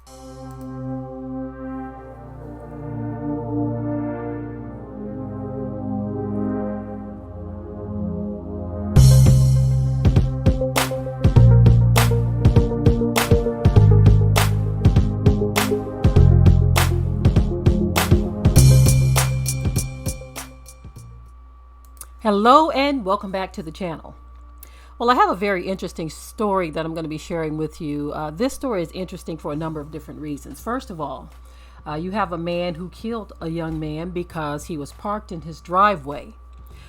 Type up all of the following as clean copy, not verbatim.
Hello and welcome back to the channel. Well, I have a very interesting story that I'm going to be sharing with you. This story is interesting for a number of different reasons. First of all, you have a man who killed a young man because he was parked in his driveway.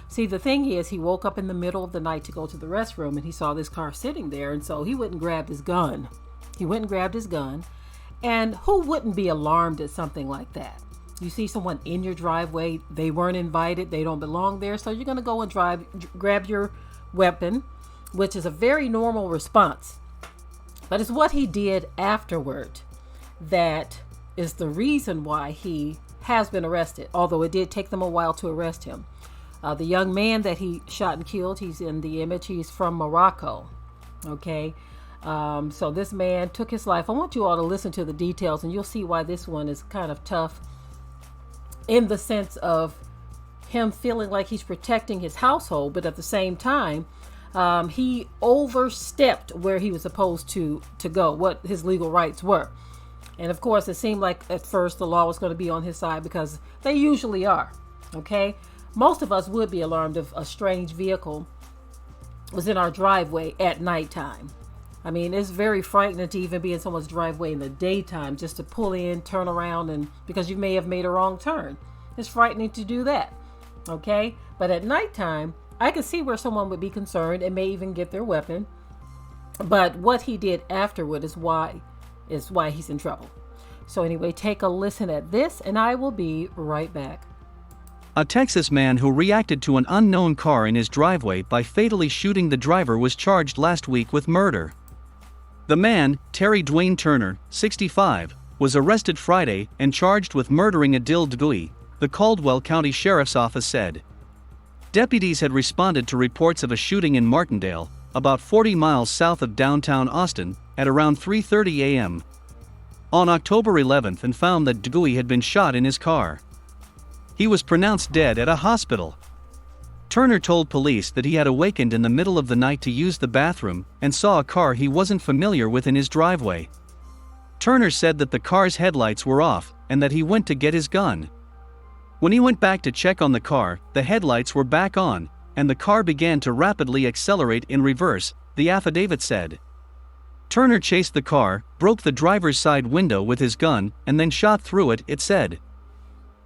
See, the thing is, he woke up in the middle of the night to go to the restroom and he saw this car sitting there, and so he went and grabbed his gun. And who wouldn't be alarmed at something like that? You see someone in your driveway, they weren't invited, they don't belong there, so you're going to go and grab your weapon, which is a very normal response. But it's what he did afterward that is the reason why he has been arrested, although it did take them a while to arrest him. The young man that he shot and killed, he's in the image, he's from Morocco. Okay, so this man took his life. I want you all to listen to the details and you'll see why this one is kind of tough, in the sense of him feeling like he's protecting his household, but at the same time, he overstepped where he was supposed to go, what his legal rights were. And of course, it seemed like at first the law was going to be on his side, because they usually are. Okay, most of us would be alarmed if a strange vehicle was in our driveway at nighttime. I mean, it's very frightening to even be in someone's driveway in the daytime, just to pull in, turn around, and because you may have made a wrong turn. It's frightening to do that. Okay? But at nighttime, I can see where someone would be concerned and may even get their weapon. But what he did afterward is why he's in trouble. So anyway, take a listen at this and I will be right back. A Texas man who reacted to an unknown car in his driveway by fatally shooting the driver was charged last week with murder. The man, Terry Dwayne Turner, 65, was arrested Friday and charged with murdering Adil Dgui, the Caldwell County Sheriff's Office said. Deputies had responded to reports of a shooting in Martindale, about 40 miles south of downtown Austin, at around 3:30 a.m. on October 11th and found that Dgui had been shot in his car. He was pronounced dead at a hospital. Turner told police that he had awakened in the middle of the night to use the bathroom and saw a car he wasn't familiar with in his driveway. Turner said that the car's headlights were off and that he went to get his gun. When he went back to check on the car, the headlights were back on, and the car began to rapidly accelerate in reverse, the affidavit said. Turner chased the car, broke the driver's side window with his gun, and then shot through it, it said.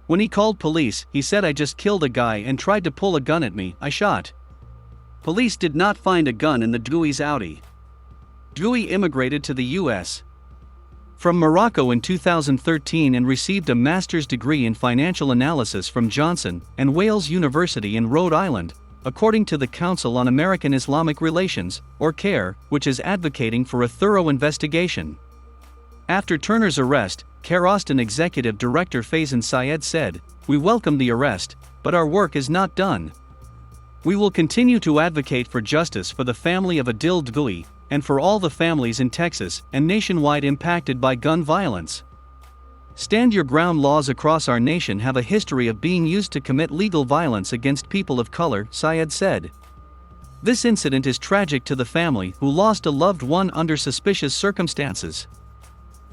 When he called police, he said, "I just killed a guy and tried to pull a gun at me, I shot." Police did not find a gun in the Dgui's Audi. Dgui immigrated to the U.S. from Morocco in 2013 and received a master's degree in financial analysis from Johnson and Wales University in Rhode Island, according to the Council on American Islamic Relations, or CAIR, which is advocating for a thorough investigation. After Turner's arrest, CAIR Austin Executive Director Faizan Syed said, "We welcome the arrest, but our work is not done. We will continue to advocate for justice for the family of Adil Dgui, and for all the families in Texas and nationwide impacted by gun violence. Stand your ground laws across our nation have a history of being used to commit legal violence against people of color," Syed said. This incident is tragic to the family who lost a loved one under suspicious circumstances.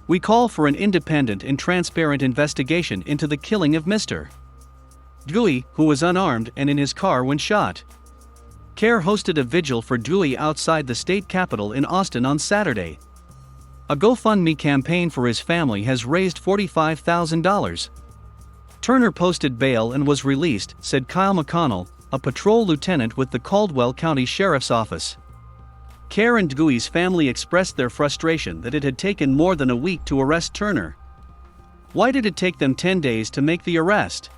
We call for an independent and transparent investigation into the killing of Mr. Dgui, who was unarmed and in his car when shot. CAIR hosted a vigil for Dgui outside the state capitol in Austin on Saturday. A GoFundMe campaign for his family has raised $45,000. Turner posted bail and was released, said Kyle McConnell, a patrol lieutenant with the Caldwell County Sheriff's Office. CAIR and Dgui's family expressed their frustration that it had taken more than a week to arrest Turner. Why did it take them 10 days to make the arrest?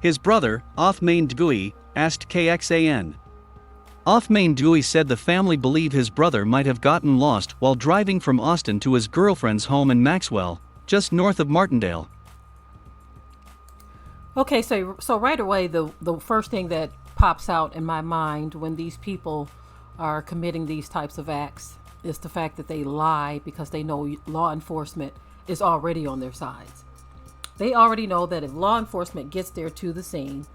His brother, Othmane Dgui, asked KXAN. Othmane Dgui said the family believe his brother might have gotten lost while driving from Austin to his girlfriend's home in Maxwell, just north of Martindale. Okay, so right away, the first thing that pops out in my mind when these people are committing these types of acts, is the fact that they lie because they know law enforcement is already on their sides. They already know that if law enforcement gets there to the scene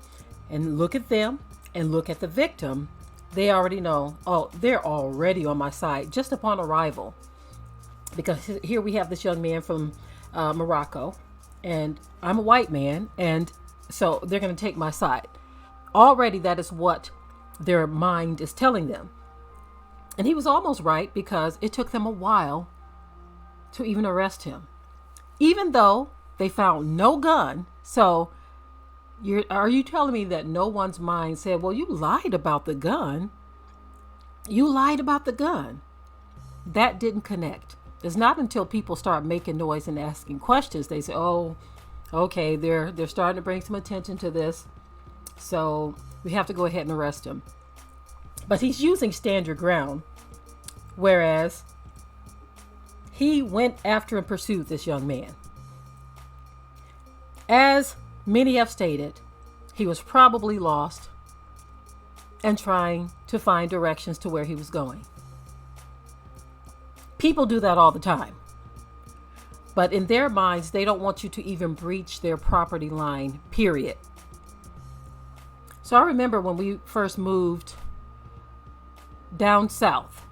and look at them and look at the victim, they already know, oh, they're already on my side just upon arrival. Because here we have this young man from Morocco, and I'm a white man, and so they're going to take my side. Already that is what their mind is telling them. And he was almost right, because it took them a while to even arrest him, even though they found no gun. So are you telling me that no one's mind said, well, you lied about the gun? You lied about the gun. That didn't connect. It's not until people start making noise and asking questions, they say, oh, okay, they're starting to bring some attention to this, so we have to go ahead and arrest him. But he's using stand your ground, whereas he went after and pursued this young man. As many have stated, he was probably lost and trying to find directions to where he was going. People do that all the time. But in their minds, they don't want you to even breach their property line, period. So I remember when we first moved down south,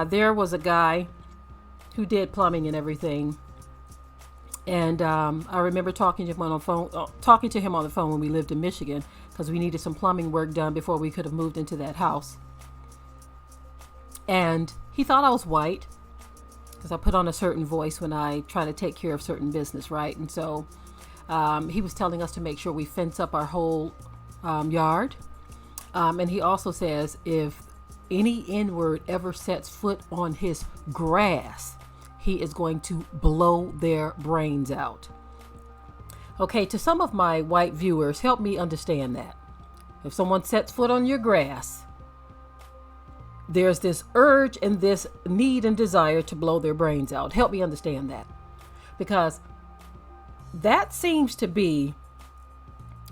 there was a guy who did plumbing and everything. And I remember talking to him on the phone when we lived in Michigan, because we needed some plumbing work done before we could have moved into that house. And he thought I was white, because I put on a certain voice when I try to take care of certain business, right? And so he was telling us to make sure we fence up our whole yard. And he also says if any N-word ever sets foot on his grass, he is going to blow their brains out. Okay, to some of my white viewers, help me understand that. If someone sets foot on your grass, there's this urge and this need and desire to blow their brains out. Help me understand that. Because that seems to be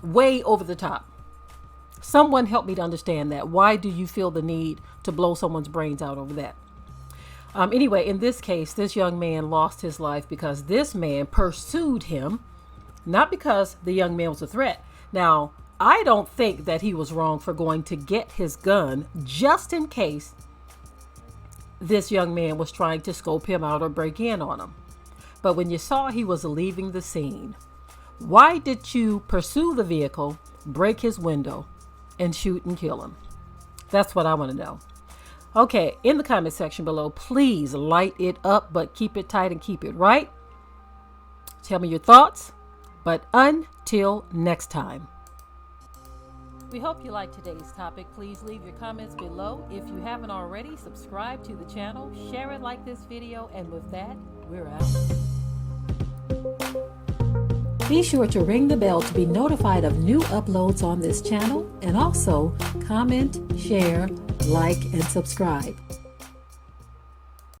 way over the top. Someone help me to understand that. Why do you feel the need to blow someone's brains out over that? Anyway, in this case, this young man lost his life because this man pursued him, not because the young man was a threat. Now, I don't think that he was wrong for going to get his gun just in case this young man was trying to scope him out or break in on him. But when you saw he was leaving the scene, why did you pursue the vehicle, break his window, and shoot and kill him? That's what I want to know. Okay, in the comment section below, please light it up, but keep it tight and keep it right. Tell me your thoughts, but until next time. We hope you liked today's topic. Please leave your comments below. If you haven't already, subscribe to the channel, share it like this video, and with that, we're out. Be sure to ring the bell to be notified of new uploads on this channel, and also comment, share, like, and subscribe.